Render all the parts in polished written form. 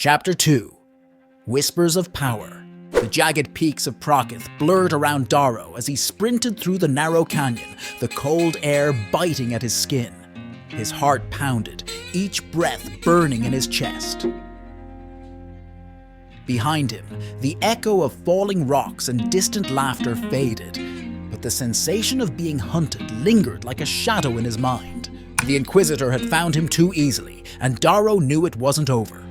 Chapter 2. Whispers of Power. The jagged peaks of Prakith blurred around Daro as he sprinted through the narrow canyon, the cold air biting at his skin. His heart pounded, each breath burning in his chest. Behind him, the echo of falling rocks and distant laughter faded, but the sensation of being hunted lingered like a shadow in his mind. The Inquisitor had found him too easily, and Daro knew it wasn't over.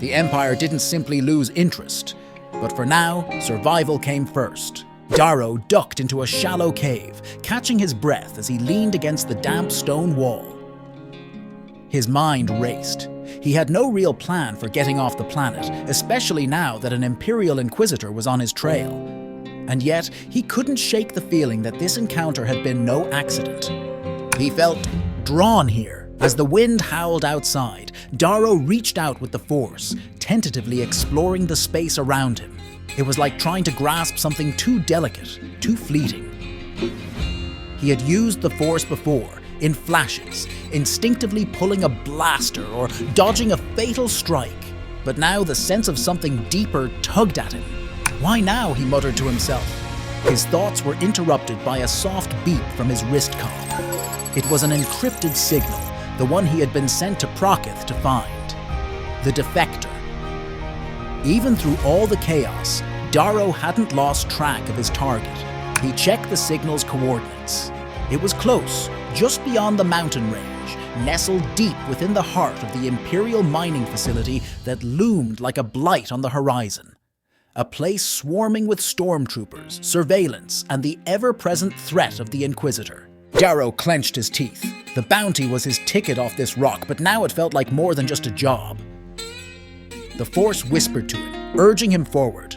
The Empire didn't simply lose interest, but for now, survival came first. Daro ducked into a shallow cave, catching his breath as he leaned against the damp stone wall. His mind raced. He had no real plan for getting off the planet, especially now that an Imperial Inquisitor was on his trail. And yet, he couldn't shake the feeling that this encounter had been no accident. He felt drawn here. As the wind howled outside, Daro reached out with the Force, tentatively exploring the space around him. It was like trying to grasp something too delicate, too fleeting. He had used the Force before, in flashes, instinctively pulling a blaster or dodging a fatal strike. But now the sense of something deeper tugged at him. Why now, he muttered to himself. His thoughts were interrupted by a soft beep from his wrist cuff. It was an encrypted signal, the one he had been sent to Prakith to find. The Defector. Even through all the chaos, Daro hadn't lost track of his target. He checked the signal's coordinates. It was close, just beyond the mountain range, nestled deep within the heart of the Imperial mining facility that loomed like a blight on the horizon. A place swarming with stormtroopers, surveillance, and the ever-present threat of the Inquisitor. Daro clenched his teeth. The bounty was his ticket off this rock, but now it felt like more than just a job. The Force whispered to him, urging him forward.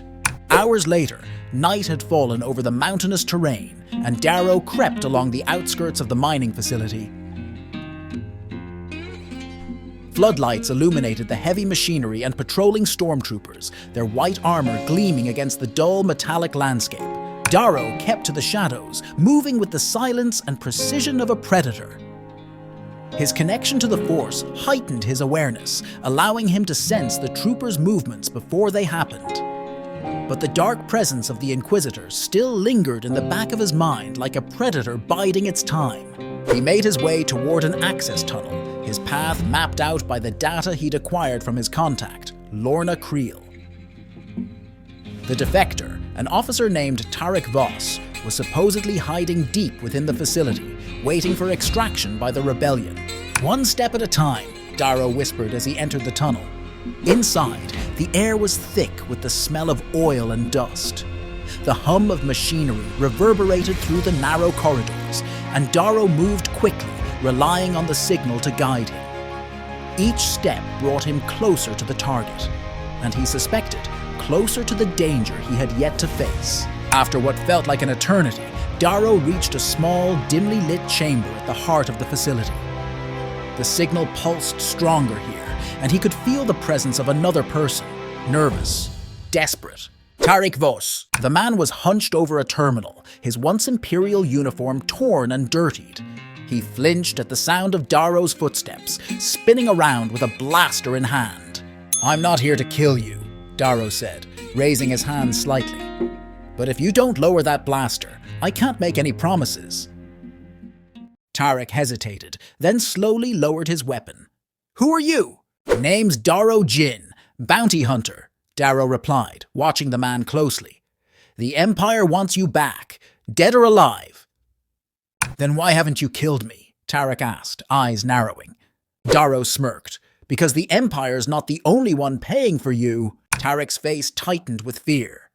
Hours later, night had fallen over the mountainous terrain, and Daro crept along the outskirts of the mining facility. Floodlights illuminated the heavy machinery and patrolling stormtroopers, their white armor gleaming against the dull metallic landscape. Daro kept to the shadows, moving with the silence and precision of a predator. His connection to the Force heightened his awareness, allowing him to sense the troopers' movements before they happened. But the dark presence of the Inquisitor still lingered in the back of his mind like a predator biding its time. He made his way toward an access tunnel, his path mapped out by the data he'd acquired from his contact, Lorna Creel. The Defector, an officer named Tarrik Vos, was supposedly hiding deep within the facility, waiting for extraction by the rebellion. One step at a time, Daro whispered as he entered the tunnel. Inside, the air was thick with the smell of oil and dust. The hum of machinery reverberated through the narrow corridors, and Daro moved quickly, relying on the signal to guide him. Each step brought him closer to the target, and he suspected, closer to the danger he had yet to face. After what felt like an eternity, Daro reached a small, dimly lit chamber at the heart of the facility. The signal pulsed stronger here, and he could feel the presence of another person, nervous, desperate. Tarrik Vos. The man was hunched over a terminal, his once Imperial uniform torn and dirtied. He flinched at the sound of Daro's footsteps, spinning around with a blaster in hand. "I'm not here to kill you," Daro said, raising his hand slightly. "But if you don't lower that blaster, I can't make any promises." Tarrik hesitated, then slowly lowered his weapon. "Who are you?" "Name's Daro Jynn, bounty hunter," Daro replied, watching the man closely. "The Empire wants you back, dead or alive." "Then why haven't you killed me?" Tarrik asked, eyes narrowing. Daro smirked. "Because the Empire's not the only one paying for you." Tarrik's face tightened with fear.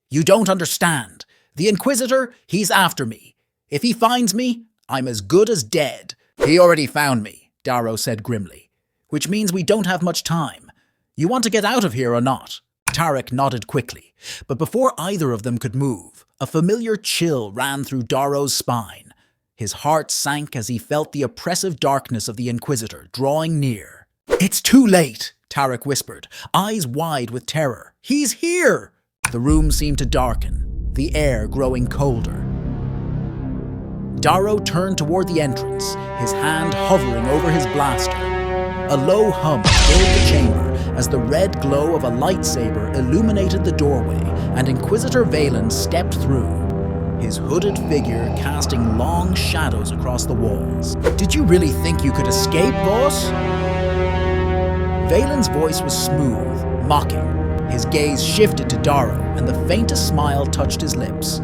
"You don't understand. The Inquisitor, he's after me. If he finds me, I'm as good as dead." "He already found me," Daro said grimly. "Which means we don't have much time. You want to get out of here or not?" Tarrik nodded quickly, but before either of them could move, a familiar chill ran through Daro's spine. His heart sank as he felt the oppressive darkness of the Inquisitor drawing near. "It's too late," Tarrik whispered, eyes wide with terror. "He's here!" The room seemed to darken, the air growing colder. Daro turned toward the entrance, his hand hovering over his blaster. A low hum filled the chamber, as the red glow of a lightsaber illuminated the doorway and Inquisitor Valen stepped through, his hooded figure casting long shadows across the walls. "Did you really think you could escape, Vos?" Valen's voice was smooth, mocking. His gaze shifted to Daro, and the faintest smile touched his lips.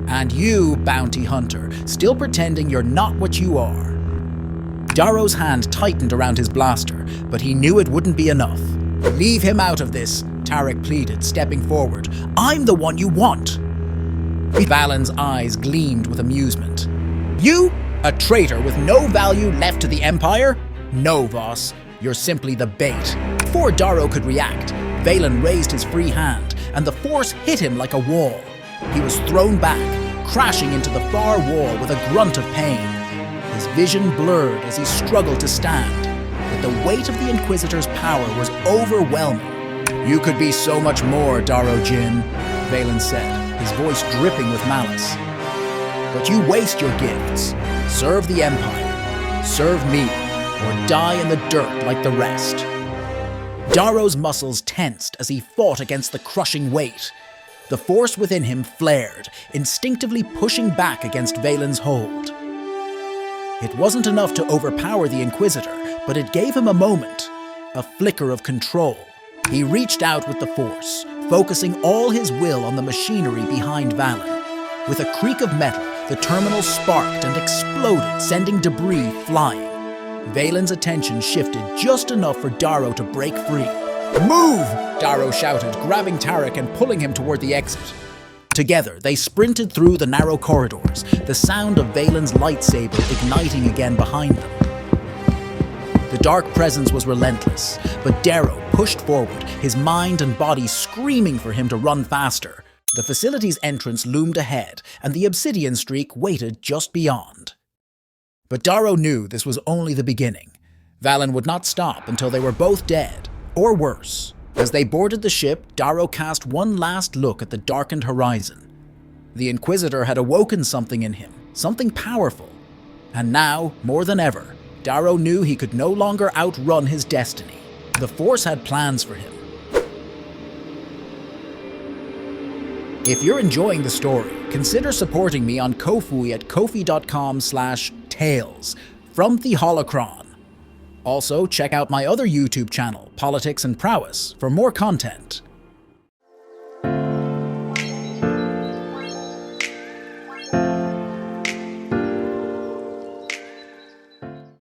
"And you, bounty hunter, still pretending you're not what you are." Daro's hand tightened around his blaster, but he knew it wouldn't be enough. "Leave him out of this," Tarrik pleaded, stepping forward. "I'm the one you want." Valen's eyes gleamed with amusement. "You? A traitor with no value left to the Empire? No, Vos. You're simply the bait." Before Daro could react, Valen raised his free hand, and the Force hit him like a wall. He was thrown back, crashing into the far wall with a grunt of pain. His vision blurred as he struggled to stand, but the weight of the Inquisitor's power was overwhelming. "You could be so much more, Daro Jynn," Valen said, his voice dripping with malice. "But you waste your gifts. Serve the Empire. Serve me, or die in the dirt like the rest." Daro's muscles tensed as he fought against the crushing weight. The Force within him flared, instinctively pushing back against Valen's hold. It wasn't enough to overpower the Inquisitor, but it gave him a moment, a flicker of control. He reached out with the Force, focusing all his will on the machinery behind Valen. With a creak of metal, the terminal sparked and exploded, sending debris flying. Valen's attention shifted just enough for Daro to break free. "Move!" Daro shouted, grabbing Tarrik and pulling him toward the exit. Together, they sprinted through the narrow corridors, the sound of Valen's lightsaber igniting again behind them. The dark presence was relentless, but Daro pushed forward, his mind and body screaming for him to run faster. The facility's entrance loomed ahead, and the obsidian streak waited just beyond. But Daro knew this was only the beginning. Valen would not stop until they were both dead, or worse. As they boarded the ship, Daro cast one last look at the darkened horizon. The Inquisitor had awoken something in him, something powerful. And now, more than ever, Daro knew he could no longer outrun his destiny. The Force had plans for him. If you're enjoying the story, consider supporting me on Ko-fi at kofi.com/tales from the Holocron. Also, check out my other YouTube channel, Politics and Prowess, for more content.